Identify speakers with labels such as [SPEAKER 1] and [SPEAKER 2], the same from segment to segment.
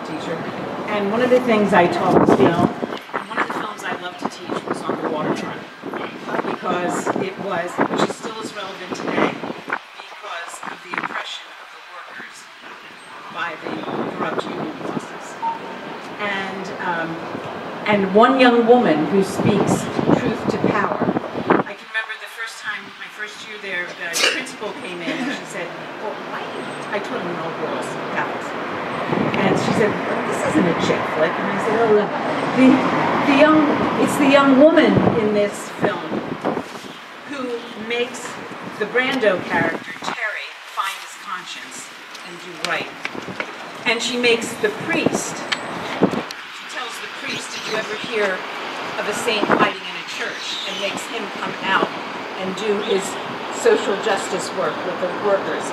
[SPEAKER 1] teacher. And one of the things I taught was film. And one of the films I loved to teach was on the waterfront. Because it was, which is still as relevant today, because of the oppression of the workers by the corrupt union bosses. And one young woman who speaks truth to power. I can remember the first time, my first year there, the principal came in and she said, well, why? I taught them all girls, Catholics. And she said, well, this isn't a chick flick. And I said, oh, it's the young woman in this film who makes the Brando character, Terry, find his conscience and do right. And she makes the priest, she tells the priest, did you ever hear of a saint hiding in a church, and makes him come out and do his social justice work with the workers.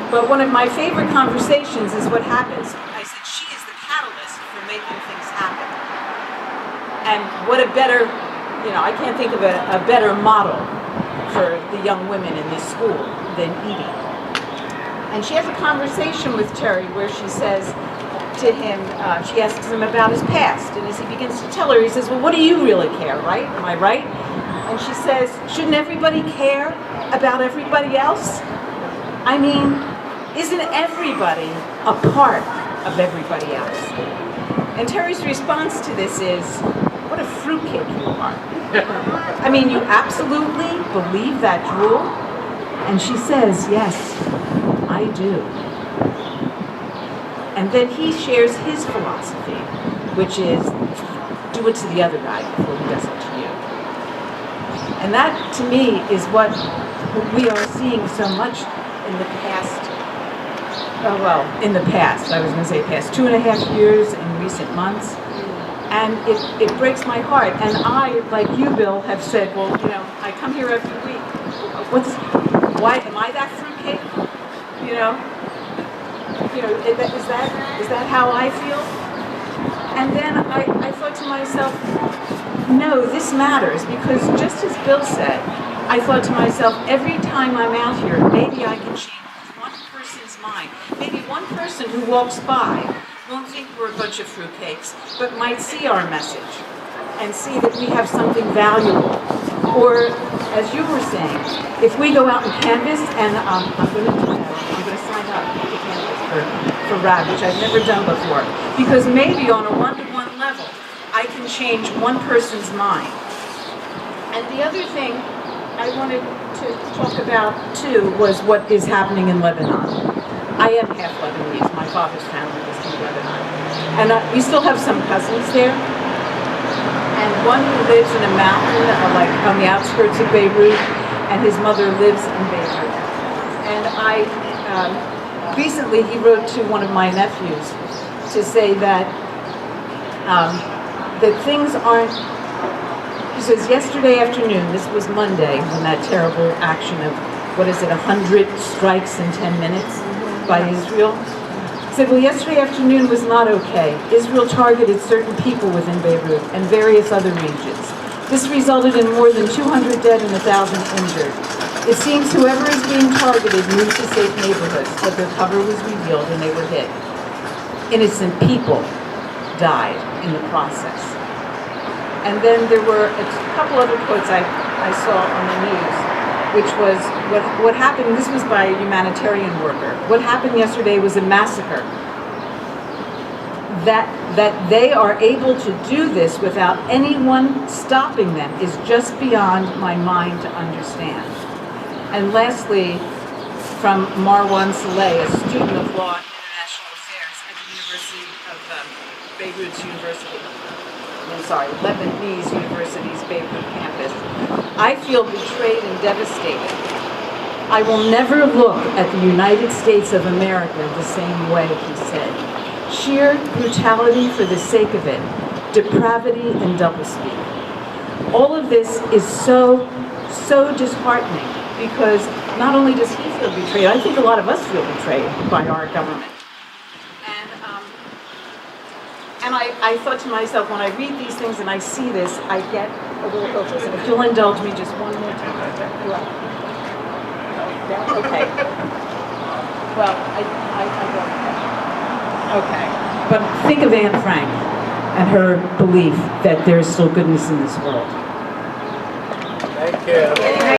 [SPEAKER 1] But one of my favorite conversations is what happens. I said, she is the catalyst for making things happen. And what a better, I can't think of a better model for the young women in this school than Edie. And she has a conversation with Terry where she says to him, she asks him about his past. And as he begins to tell her, he says, well, what do you really care, right? Am I right? And she says, shouldn't everybody care about everybody else? I mean, isn't everybody a part of everybody else? And Terry's response to this is, what a fruitcake you are. I mean, you absolutely believe that rule? And she says, yes, I do. And then he shares his philosophy, which is, do it to the other guy before he does it to you. And that, to me, is what we are seeing so much in the past. In the past, I was going to say past 2.5 years in recent months. And it breaks my heart. And I, like you, Bill, have said, well, I come here every week. Why am I that fruitcake? Is that how I feel? And then I thought to myself, no, this matters, because just as Bill said, I thought to myself, every time I'm out here, maybe I can change one person's mind. Maybe one person who walks by won't think we're a bunch of fruitcakes, but might see our message and see that we have something valuable. Or, as you were saying, if we go out and canvass, and I'm going to do that, I'm going to sign up to canvass for RAD, which I've never done before, because maybe on a one-to-one level, I can change one person's mind. And the other thing I wanted to talk about, too, was what is happening in Lebanon. I am half Lebanese. My father's family was from Lebanon. And we still have some cousins there. And one who lives in a mountain, like on the outskirts of Beirut, and his mother lives in Beirut. And recently he wrote to one of my nephews to say that things aren't, he says, yesterday afternoon, this was Monday, when that terrible action of, 100 strikes in 10 minutes by Israel. He said, well, yesterday afternoon was not okay. Israel targeted certain people within Beirut and various other regions. This resulted in more than 200 dead and 1,000 injured. It seems whoever is being targeted moved to safe neighborhoods, but their cover was revealed and they were hit. Innocent people died in the process. And then there were a couple other quotes I saw on the news, which was what happened. This was by a humanitarian worker. What happened yesterday was a massacre. That they are able to do this without anyone stopping them is just beyond my mind to understand. And lastly, from Marwan Saleh, a student of law and international affairs at the University of Beirut's Lebanese University's Beirut campus. I feel betrayed and devastated. I will never look at the United States of America the same way, he said. Sheer brutality for the sake of it, depravity and doublespeak. All of this is so disheartening, because not only does he feel betrayed, I think a lot of us feel betrayed by our government. And I thought to myself, when I read these things and I see this, I get a little hopeless. And if you'll indulge me just one more time. Okay. Well, I don't. Okay. But think of Anne Frank and her belief that there is still goodness in this world.
[SPEAKER 2] Thank you.